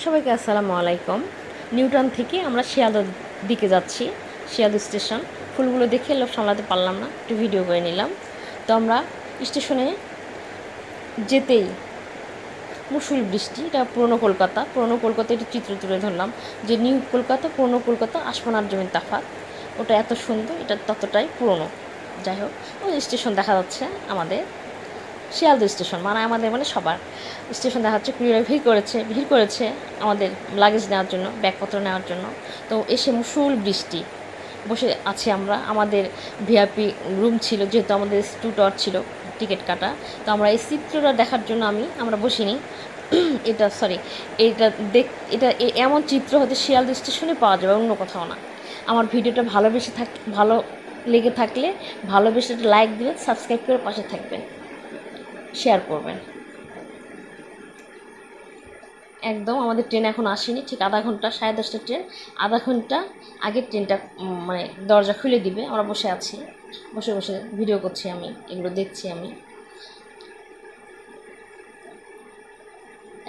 সবাইকে আসসালামু আলাইকুম। নিউটাউন থেকে আমরা শিয়ালদার দিকে যাচ্ছি, শিয়ালদা স্টেশন। ফুলগুলো দেখে লোভ সামলাতে পারলাম না, একটু ভিডিও করে নিলাম। তো আমরা স্টেশনে যেতেই মুষল বৃষ্টি। এটা পুরনো কলকাতা একটু চিত্র তুলে ধরলাম যে নিউ কলকাতা, পুরনো কলকাতা, আসমান আর জমিন তফাৎ। ওটা এত সুন্দর, এটা ততটাই পুরনো। যাই হোক, ওই স্টেশন দেখা যাচ্ছে আমাদের শিয়ালদা স্টেশন, আমাদের সবার স্টেশন দেখা যাচ্ছে। কুড়িরা ভিড় করেছে আমাদের লাগেজ নেওয়ার জন্য, ব্যাগপত্র নেওয়ার জন্য। তো এসে মুষল বৃষ্টি, বসে আছি আমরা। আমাদের ভিআইপি রুম ছিল, যেহেতু আমাদের টু ছিল টিকিট কাটা। তো আমরা এই চিত্রটা দেখার জন্য আমরা বসিনি। এটা সরি এটা দেখ এটা এমন চিত্র হয়তো শিয়ালদা স্টেশনে পাওয়া যাবে, অন্য কোথাও না। আমার ভিডিওটা ভালো লেগে থাকলে ভালোবেসে একটা লাইক দিবেন, সাবস্ক্রাইব করে পাশে থাকবেন, শেয়ার করবেন। একদম আমাদের ট্রেন এখন আসেনি, ঠিক আধা ঘন্টা, 10:30টার ট্রেন। আধা ঘন্টা আগে ট্রেনটা দরজা খুলে দিবে। আমরা বসে আছি, বসে বসে ভিডিও করছি, আমি এগুলো দেখছি। আমি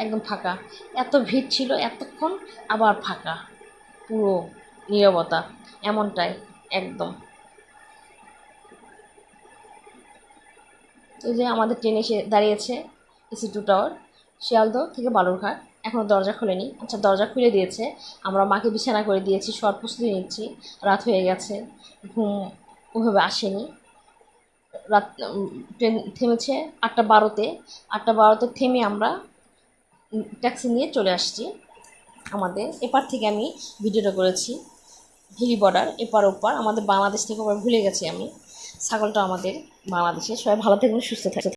একদম ফাঁকা, এত ভিড় ছিল এতক্ষণ, আবার ফাঁকা, পুরো নীরবতা এমনটাই একদম। এই যে আমাদের ট্রেন এসে দাঁড়িয়েছে, এসি টু টাওয়ার, শিয়ালদহ থেকে বালুরঘাট। এখনও দরজা খুলেনি। আচ্ছা, দরজা খুলে দিয়েছে। আমরা মাকে বিছানা করে দিয়েছি, সব প্রস্তুতি নিচ্ছি। রাত হয়ে গেছে, ঘুম ওইভাবে আসেনি। রাত ট্রেন থেমেছে 8:12-তে। 8:12-তে থেমে আমরা ট্যাক্সি নিয়ে চলে আসছি। আমাদের এপার থেকে আমি ভিডিওটা করেছি, ভেরি বর্ডার, এপার ওপার আমাদের বাংলাদেশ থেকে ওপার ভুলে গেছি আমি। ছাগলটা আমাদের বাংলাদেশে। সবাই ভালো থাকবেন, সুস্থ থাকবেন।